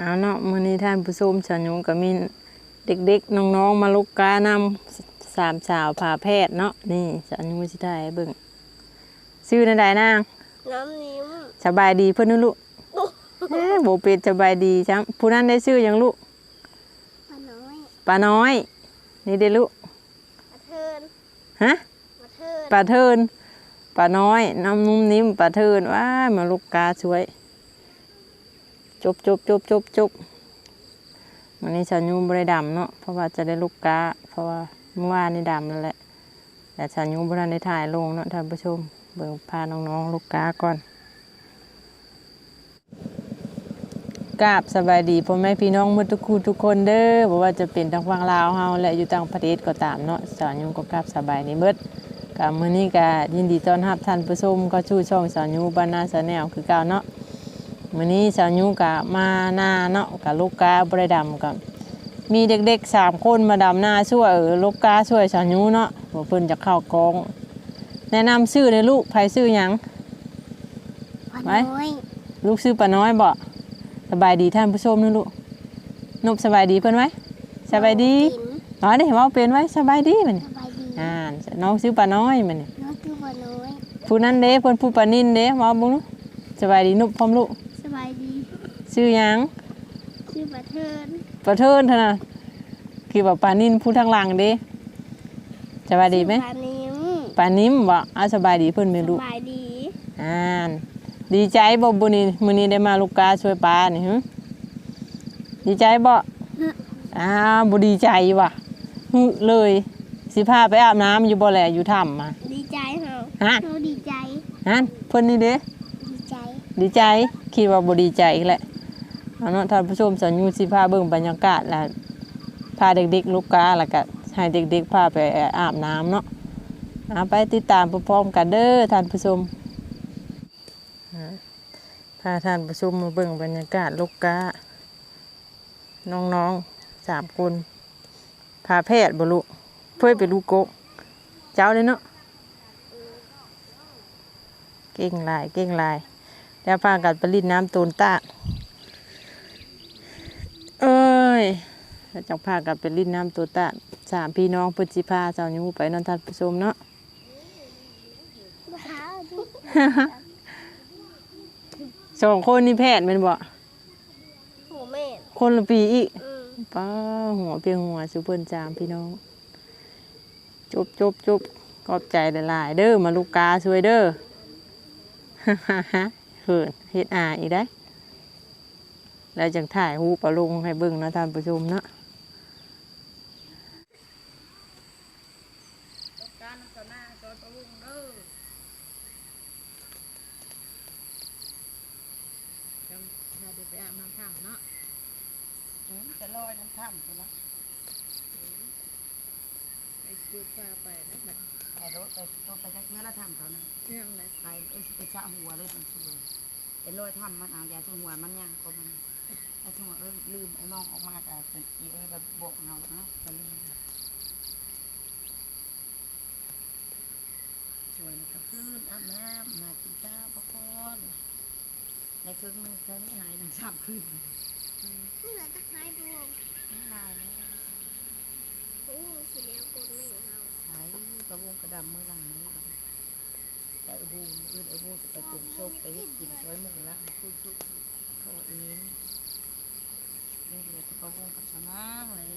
เอาเนาะมื้อนี้ท่านผู้ชมชาวยุงก็มีเด็กๆน้องๆมาลุกกานำสามสาวผ่าแพทย์เนาะนี่ชาวยุงสิได้เบิ่งชื่อนั่นใดนางน้ำนิ้มสบายดีเพิ่นนึลูกบ่เป็นสบายดีจังผู้นั้นได้ชื่อหยังลูกปลาน้อยป้าน้อยนี่เด้ลูกปลาเทินฮะปลาเทินป้าน้อยน้ำนุ่มนิ่มปลาเทินว้ามาลุกกาสวยจบวันนี้ชาวยูบริดำเนาะเพราะว่าจะได้ลูกกาเพราะว่าเมื่อวานนี่ดำนั่นแหละแต่ชาวยูบริได้ถ่ายลงเนาะท่านผู้ชมเบิ่งพาน้องๆลูกกาก่อนกราบสบายดีพ่อแม่พี่น้องหมดทุกคนเด้อบอกว่าจะเป็นทางฝั่งลาวเฮาและอยู่ต่างประเทศก็ตามเนาะชาวยูก็กราบสบายดีเบิดกับมื้อนี้ก็ยินดีต้อนรับท่านผู้ชมก็ชูช่องชาวยูบ้านนาชาแนลคือเก่าเนาะมื้อนี้ชาวยูก็มาหน้าเนาะกับลูกกาบริดำกับมีเด็กๆ3คนมาดำหน้าช่วยลูกกาช่วยชาวยูเนาะบ่เพิ่นจะเข้ากองแนะนำชื่อเลยลูกไผชื่อหยังปลาน้อยลูกชื่อป้าน้อยบ่สบายดีท่านผู้ชมนะลูกนบสบายดีเพิ่นไว้สบายดีอ๋อได้เว้าเป็นไว้สบายดีมันสบายดีน้องชื่อป้าน้อยมันน้องคือปลาน้อยผู้นั้นเด้เพิ่นผู้ปานินเด้เว้าบ่ลูกสบายดีนุบพร้อมลูกสบายดีชื่อหยังชื่อปลาเทินปลาเทินเท่านั้นคือว่าปานินผู้ทางหลังเด้สบายดีไหมปลานิ่มปานิ่มบ่สบายดีเพิ่นแม่ลูกสบายดีดีใจบ่มื้อนี้ได้มาลูกกาช่วยปลานี่หึดีใจบ่บ่ดีใจว่ะฮึเลยสิพาไปอาบน้ำอยู่บ่แลอยู่ถ้ำมาดีใจเหรอเราดีใจเพิ่นนี่เด้ดีใจคิดว่าบ่ดีใจอีกแหละเอาเนาะท่านผู้ชมสัญญูสิพาเบิ่งบรรยากาศแล้วพาเด็กๆลูกกาแล้วก็ให้เด็กๆพาไปอาบน้ำเนาะไปติดตามพร้อมๆกันเด้อท่านผู้ชมพาท่านผู้ชมมาเบิ่งบรรยากาศลูกกาน้องๆ3คนพาแพทย์บ่ลูกเพื่อไปลูกโกเจ้าเลยเนาะเก่งหลายแล้วพากันไปลิดน้ำตูนตาเอ้ยแล้วจังพากันไปลิดน้ำตูนตา3พี่น้องเพิ่นสิพาเจ้าอยู่ไปนอนท่านผู้ชมเนาะ2คนนี่แพทย์แม่นบ่หัวแม่คนละปีอีกป้าหัวเพียงหัวสุเพิ่น3พี่น้องจบขอบใจหลายๆเด้อมาลูกกาช่วยเด้อเหินเฮ็ดอีกได้แล้วจังถ่ายรูปเอาลงให้เบิ่งนะท่านผู้ชมเนาะไปอาบน้ำถ้ำเนาะจะลอยน้ำถ้ำไปละไอ้จุดพาไปนะบัดไอ้รถไปจักเมื่อละถ้ำเขานะเรื่องอะไรไปชะหัวเลยเป็นช่วยไอ้ลอยถ้ำมันเอายาช่วยหัวมันยังก็มันไอ้ช่วยลืมไอ้มองออกมาแต่เป็นอีแบบโบกเงาเนาะจะลืมช่วยนะครับคืนอาบน้ำมากินข้าวพอในครึ่งนึงแค่นี้หายหนึ่ง3 คืนเหลือตะไคร้ดวงลายแล้วโอ้สีเหลืองกลไม่เหรอเราใช้กระวงกระดำมือหลังนี้แต่บูไอ้บูจะไปปลูกโชคไปให้กินช่วยหมูละเขาเองนี่เลยกระวงกับชนะเลย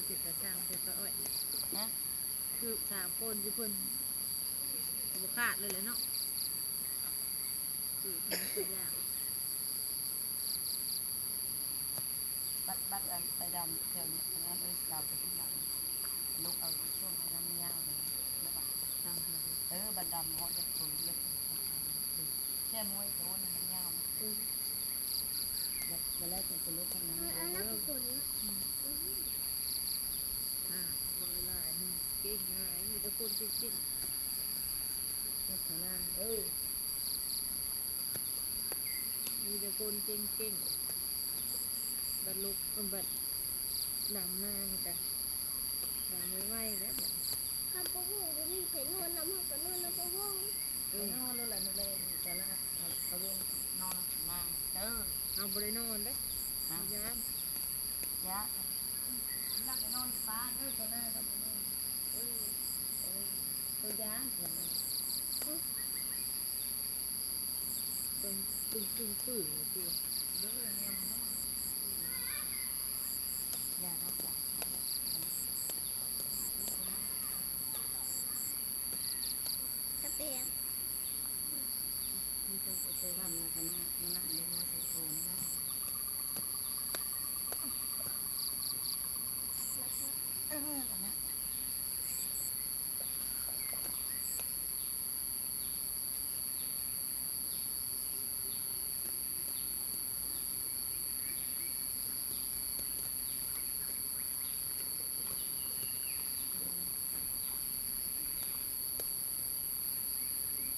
ติดกระชังติดกระอ้อยนะคือ3 คนที่เพิ่นบุขาดเลยเนาะคือมันตัวยาก ตัดอันไปดำแถวนี้อันนั้นเราจะที่หลังลูกเอาช่วงนั้นมันยาวเลยระหว่างดำเลยบัดดำเขาจะตุยเล็กแค่มวยโดนมันยาวบัดแรกจะลูกคนนั้น อันนั้นคือคนนี้ บอยลายเก่งหายมีแต่คนเก่งๆพัฒนามีแต่คนเก่งๆบัดลุกบัดดำหน้านี่จ้ะดำไม่ไหวแล้วแบบ ข้าวปะวงก็มีเพนนวลน้ำหัวกับนวลน้ำปะวง นอนนู่นแหละนู่นเลยแต่ละเขาวงนอนมาเอาบริโนอนเด้ยาม ยะนักนอนฟ้าตัวหน้าก็ตัวยาเป็นตึงปื้อตัว เยอะเนี่ยมันยาแล้วจ้ะ กระเตียง มีตัวไปทำนะกันนะมันน่าเลี้ยงมาใส่โอนนะกันนะ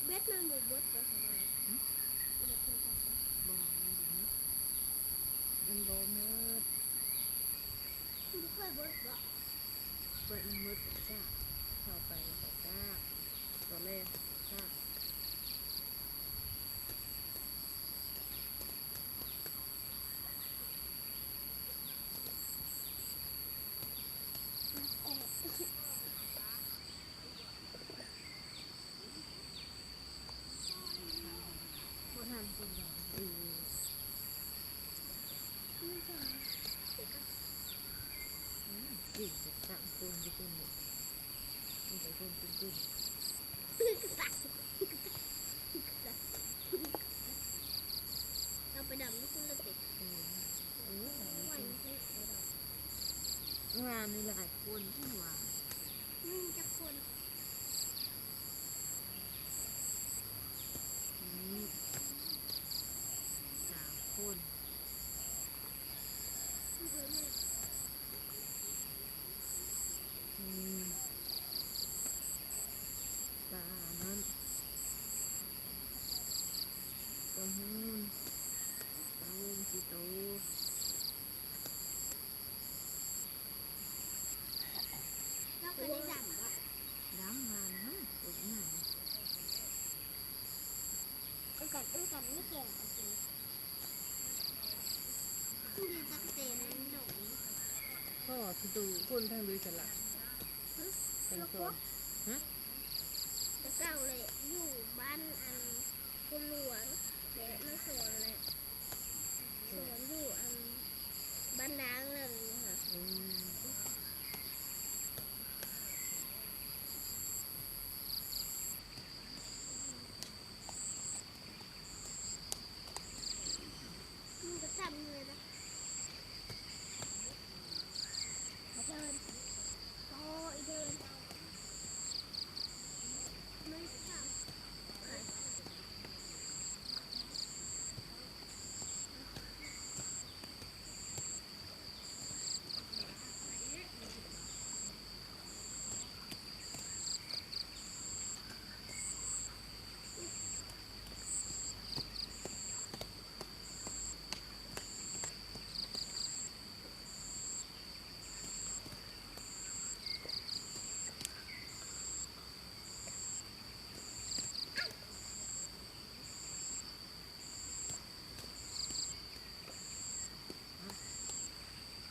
เบ็ดมันหมูบดตัวสบายเบ็ดมันสบาย มันโบมืด คุณเคยบดบ่ เปิดมืดจ้าเข้าไปแต่จ้าตอนแรกจ้า บ่ทันคนบ่ไม่ใช่ จริงจะตามคนที่เป็นหมดมีแต่คนเป็น เราไปดำที่คุณละติดวันที่ไปดำ งานมีหลายคนที่ว่า จะคน 3 คน เพื่อน ตานั้นก็หุ่นตาวงสิโต เราเคยได้ดำบ่ ดำมานะตัวใหญ่ เอากันไม่แก่จริงคุณดีตะเตนหนุ่ม พ่อที่ดูคนทางดูฉลาดเป็นคนฮะ แต่เก่าเลยอยู่บ้านอันคุณหลวงเด็กมาสอนเลยสอนอยู่อันบ้านนางเลยค่ะ มันจะจำเลยนะเดินโอ้ยเดินไม่ทำ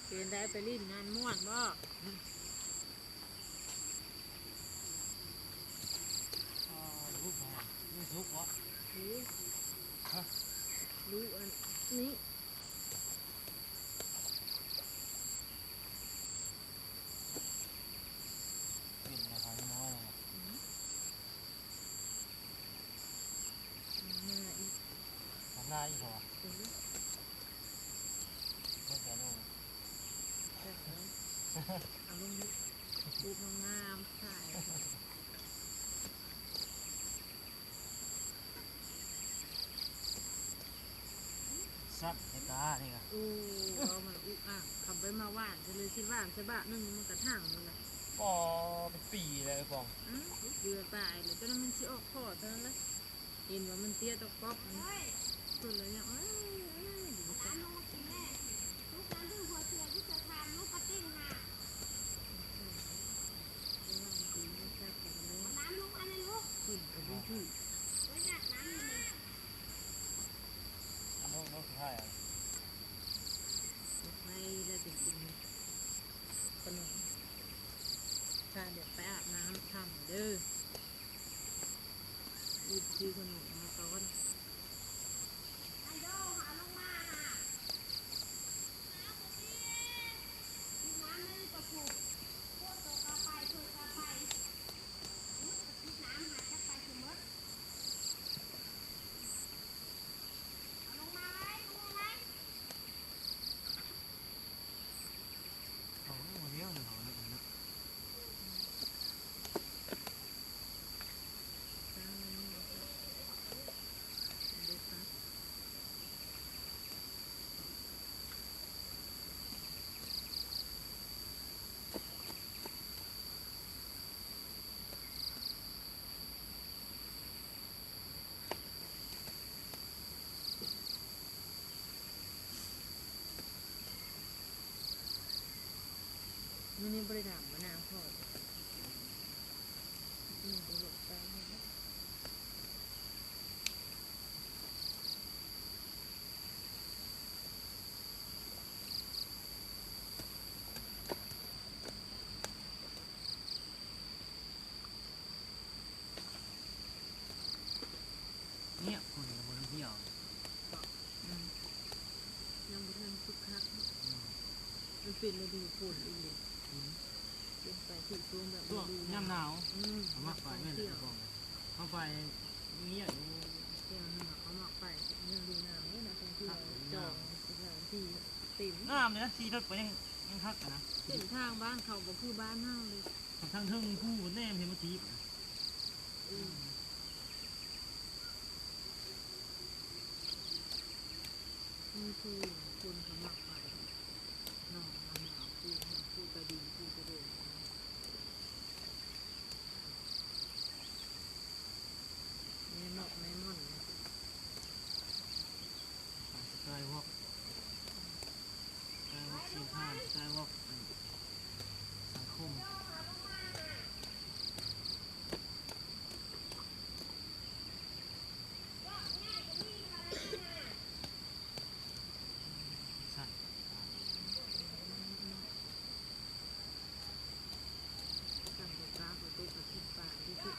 เปลี่ยนได้ไปลิ้นงานม่วนบ่ ลูกมาลูกทุกวะ รู้อันนี้ เป็นนะครับน้อยเลย มาอีก ทำหน้าอีกเหรอ ตัว ไม่ใช่ลูก เอาลงดิปูงามๆถ่าย ซัดไอ้ตานี่ก็ อู้เอามันอุกอ่ะขับไปมาว่านจะเลยคิดว่านใช่บะนึงมันกระทั่งเลยแหละ ปอเป็นปีเลยไอ้ปอง เกลือตายเลยจนมันสิออกคอเท่านั้นแหละเห็นว่ามันเตี้ยตะก๊อบมันตัวเลยเนี่ยดูจ้า น้ำลูกกินแม่ลูกน้ำดื้อหัวเสือที่จะทานลูกกระติ้งหาน้ำลูกอันนี้ลูก ขึ้นไปดูที่ ไว้จัดน้ำอยู่นี่ น้องสุดท้ายอ่ะ ไม่ได้เป็นกินขนมถ้าเดี๋ยวไปอาบน้ำทำเด้อรีบซื้อขนมมาตอน อันโดหาลงมาหาน้ำไม่ประถูโคตรตัวกาไปตัวกาไปน้ำหาจะไปถึงมดเอาลงมาไว้ลงมาไว้ เขาเลี้ยวหนึ่งเขาเนี่ยนะ ตั้งนี่ดูครับ มันนี่บริดามมะนาวพอนี่บริดามนะ เนี่ยคนกับบนเที่ยว ยังบริดามคึกคักมันเป็นฤดูฝนอีกเลยเป็นไปถึงช่วงแบบ ช่วงย่ำหนาว เขา มากไปไม่เลยไอ้ปองเข้าไปเงี้ยอยู่ เที่ยวนี่เขาหมักไปยังดูหนาวเนี่ยนะตรงที่เราจองสถานที่เต็ม งามเลยนะขี่รถไปยังทักกันนะ เส้นทางบ้านเขาบอกคือบ้านเฮาเลย ทางทึ่งผู้แนมเห็นเมื่อกี้ นี่คือคนเขาหมักไปนอกมันหนาวพูดกระดิ่งพูดกระโดดแม่นอกแม่ม่อนนะ สกายวอล์กสีทานสกายวอล์กสังคมสัตว์ สั่งกับกากับตุ๊กกับทิพป่าที่สุด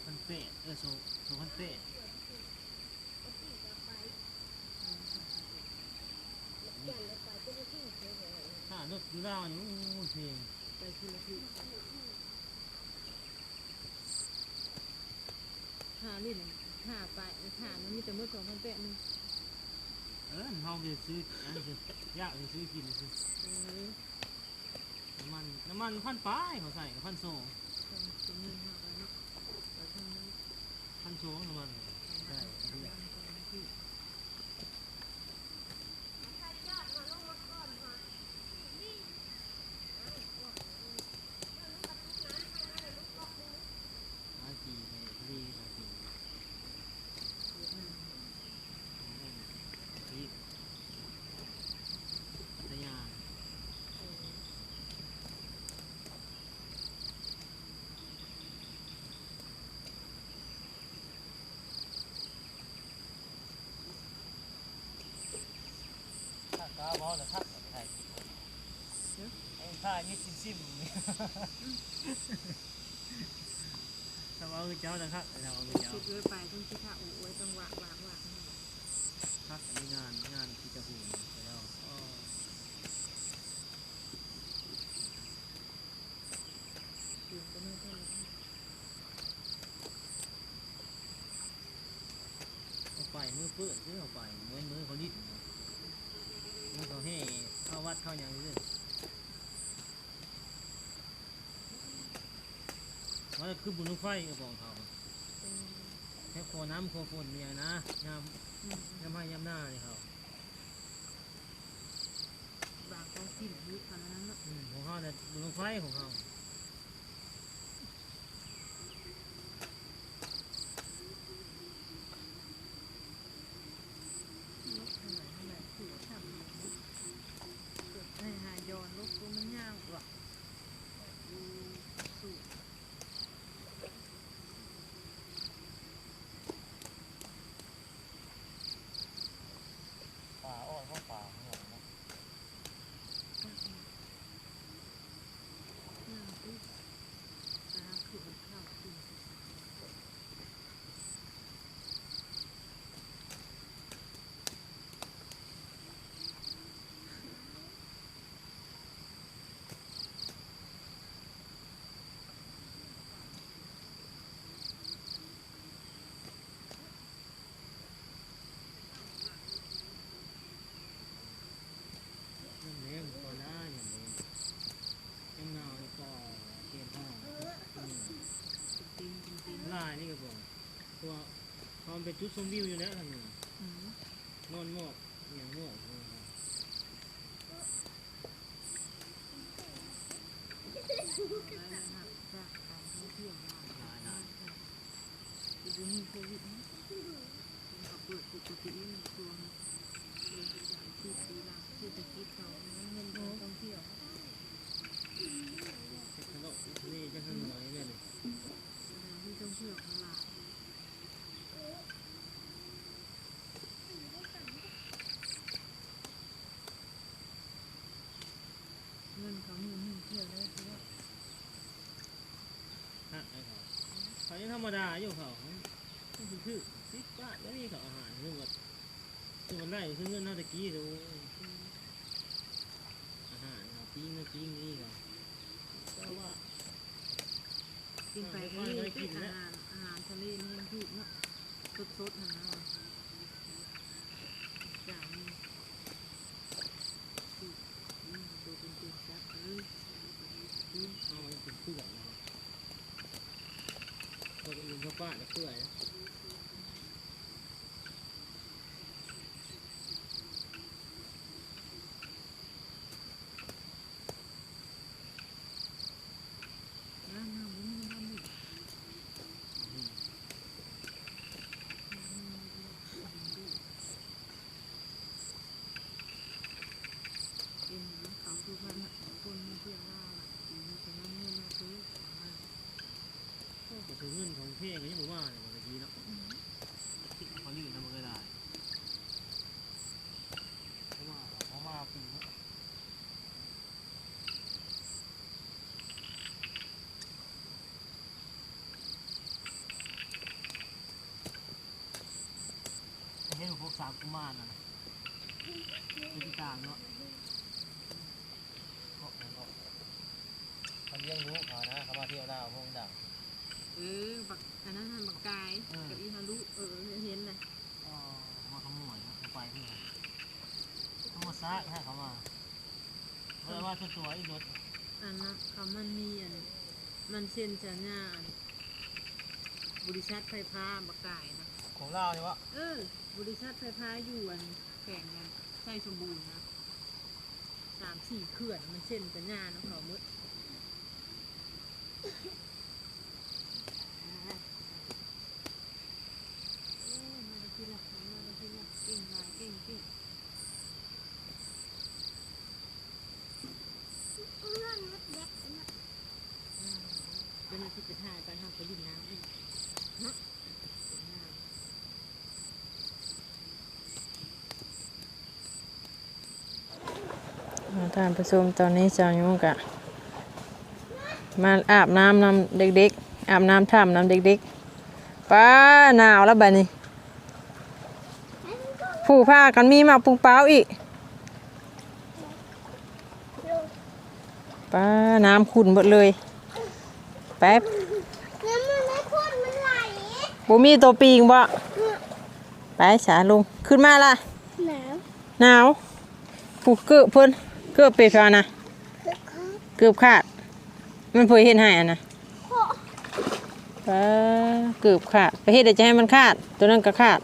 พันเป้โซพันเป้ถ้ารถดูดาวนี่เพลง ไปทีละทีค่าลิ้นค่าไปค่ามันมีแต่เมื่อ2,800นึง เขาไปซื้ออันนี้ยากไปซื้อกินซื้อน้ำมันพันป้ายเขาใส่พันโซ่ ต้องเป็นเงินห้าไปเนาะไปทางนั้น พันโซ่น้ำมันใช่ที่ ที่ อาจีในทะเลอาจี เวียดนาม ที่พัทยาถ้าก้าวจะทักไทยไอ้ผ้านี่ซิมถ้าว่าเจ้าจะทักถ้าว่าเจ้า คิดเลยไปต้องคิดថាអូยต้องวาง ทักในงานที่จะพูดไปแล้ว ตื่นก็ไม่ได้ เอาไปมือเปื้อนซื้อเอาไปมือเขาดิ้น มันเขาให้เข้าวัดเข้าอย่างนี้ว่าคือบุญไฟกระบอกเขาแค่โคน้ำโคฝนเนี่ยนะยำให้ยำหน้าเลยเขา บางต้องสิ้นอายุขนาดนั้นเนาะ ของเขาเนี่ยบุญไฟของเขา ลบเท่าไหร่คือทำอยู่เนาะเกิดให้หายอนลบก็มันยาวกว่าดูสูตร ป่าอ้อยเขาป่าหัวนะ ย่างปุ๊บตาคือมันเข้าขึ้น ยังเลี้ยงก็ได้ยังเลี้ยงยังนาวก็เกี่ยวข้าว จริงจริง ลายนี่ก็บอกตัวความเป็นจุดชมวิวอยู่แล้วทางนี้นอนหมอกอย่างหมอก ได้นะจากการท่องเที่ยวมาคือดูนี่โควิดนะเขาเปิดปกติตัวนะเลยจากที่ปีหลังเศรษฐกิจเขาเงินการท่องเที่ยว จะทะเลาะนี่จะทำอะไรเนี่ยเลย สถานที่ท่องเที่ยวตลาดเงินเขามีเที่ยวได้คือว่า ฮะไอ้เขายังธรรมดาอยู่เขาคือสิบบาทแล้วนี่เขาอาหารคือว่าคือมันได้คือเงินน่าตะกี้ดูอาหารเขาปิ้งนี่เขาแต่ว่า กินไปทะเลอาหารทะเลนี่ยังถูกเนาะสดๆนะนะจ่ายนี่ถูกตัวเป็นจับเลย เอามันเป็นเปื่อยนะครับตัวอื่นเขาป้าจะเปื่อยนะ น้ำมันมีน้ำมีเป็นเขาคือพันคนมาเที่ยวว่ามีแต่น้ำเงินมาซื้อ ก็ถือเงินของเพ่ก็ยังบอกว่าเนี่ยตะกี้เนาะเขาอยู่ทำอะไรได้เพราะว่าเขามาปีนี้เห็นพวกสามกุมารนะพฤติการเนาะเขาเลี้ยงลูกเขานะเขามาเที่ยวดาวพวกดัง บักอันนั้นบักกายกับอีฮารุเห็นเลย ก็มาขโมยนะไปเพื่อเขามาซักให้เขามาเพราะว่าตัวอีรถ อันนั้นเขามันมีอันมันเซ็นสัญญาบริษัทไฟฟ้าบักกายนะ ของเราเนี่ยวะ บริษัทไฟฟ้าอยู่อันแข่งกันใช่สมบูรณ์นะ3-4 เขื่อนมันเส้นสัญญานะเขาหมดมาได้ที่ละเก่งหลายเก่ง เลื่อนมัดแดกนะ เป็นอาทิตย์จะถ่ายไปทำไปดินน้ำอีกเนาะ ท่านผู้ชมตอนนี้สาวยุงกะมาอาบน้ำนำเด็กๆอาบน้ำท่ำนำเด็กๆป้าหนาวแล้วบัดนี้ผู้ผ้ากันมีหมากปูเป้าอีกป้าน้ำขุ่นหมดเลยแป๊บ น้ำมันไม่พ่นมันไหล บ่มีตัวปีงบ่ไปสาลงขึ้นมาล่ะ หนาว หนาว ผู้เกือบเพิ่นเกือบไปฟ้านะเกือบขาดมันเพิ่นเฮ็ดให้อ่ะนะเกือบขาดไปเฮ็ดได้จะให้มันขาดตัวนั้นก็ขาด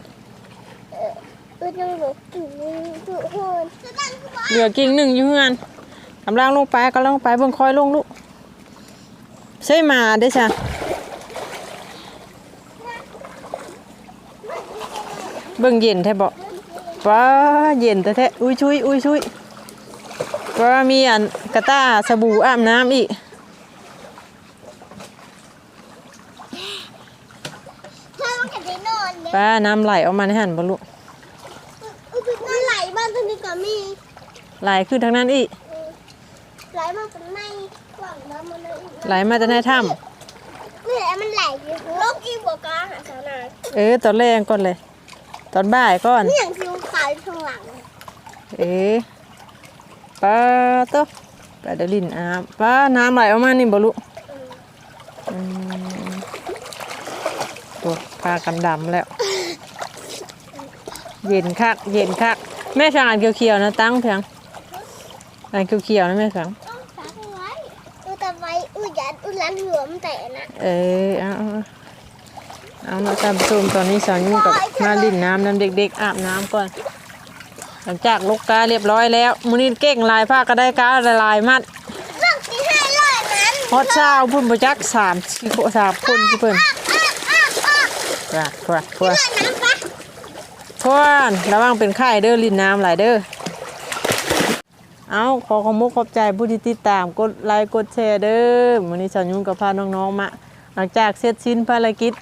ยังเหลือกิ่งนึงทุกคน เหลือกิ่งหนึ่งอยู่เฮือนกำลังลงไปก็ลงไปเบิ่งคอยลงลูกใช่มาได้จ้ะเบิ่งเย็นแท้บ่ป้าเย็นแท้ๆอุ้ยชุยอุ้ยชุยป้ามีอันกระต้าสบู่อาบน้ำอีก ถ้ามันจะได้นอนเนี่ย ป้าน้ำไหลออกมาในหันบ่ลูก มันไหลบ้านตรงนี้ก็มี ไหลขึ้นทางนั้นอีก ไหลมาเป็นในกล่องน้ำมันเลย ไหลมาจากในถ้ นี่แหละมันไหลอยู่โลกอีบัวกาหาสาวนา ำตอนแรกก่อนเลย ตอนบ่ายก่อน นี่อย่างที่ขายข้างหลัง ป้าโตะป้าเดลินอาบป้าน้ำไหลออกมานี่บ่ลูกตัวพากันดำแล้ว เย็นคักเย็นคักแม่ฟังอันเขียวๆนะตั้งเพียงอันเขียวๆนะแม่ฟัง ต้องซักไว้แต่ไว้ยันร้านหัวมันแต่นะ เอามาตามชมตอนนี้สาวยุ่งกับมาลิ่นน้ำเด็กๆอาบน้ำก่อนหลังจากลูกกาเรียบร้อยแล้วมื้อนี้เก่งลายผ้าก็ได้กาลายมัด เรื่องที่ให้ร้อยนั้น ฮอตเช้าพุ่นประจัก3 4 คนที่เพิ่นพวด เรื่องน้ำปะ พวดระวังเป็นไข้เด้อลิ่นน้ำหลายเด้อเอาขอมุกขอบใจผู้ที่ติดตามกดไลค์กดแชร์เด้อมื้อนี้สาวยุ่งกับพาน้องๆมาหลังจากเสร็จสิ้นภารกิจ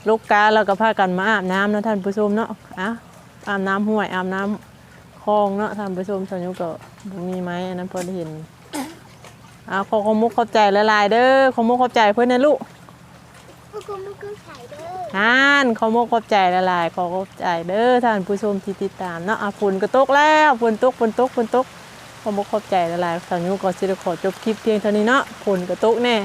ลูกกาเราก็พากันมาอาบน้ำนะท่านผู้ชมเนาะอาบน้ำห้วยอาบน้ำคลองเนาะท่านผู้ชมสาวยุ่งก็มีไหมอันนั้นพอได้เห็นขอมุกขอบใจละลายเด้อขอมุกขอบใจเพื่อนนะลูก มันก็ใส่เด้อ ขอมุกขอบใจละลายขอขอบใจเด้อท่านผู้ชมที่ติดตามเนาะฝนก็ตกแล้วฝนตกขอมุกขอบใจละลายสาวยุ่งก็สิได้ขอจบคลิปเพียงเท่านี้เนาะฝนก็ตกแน่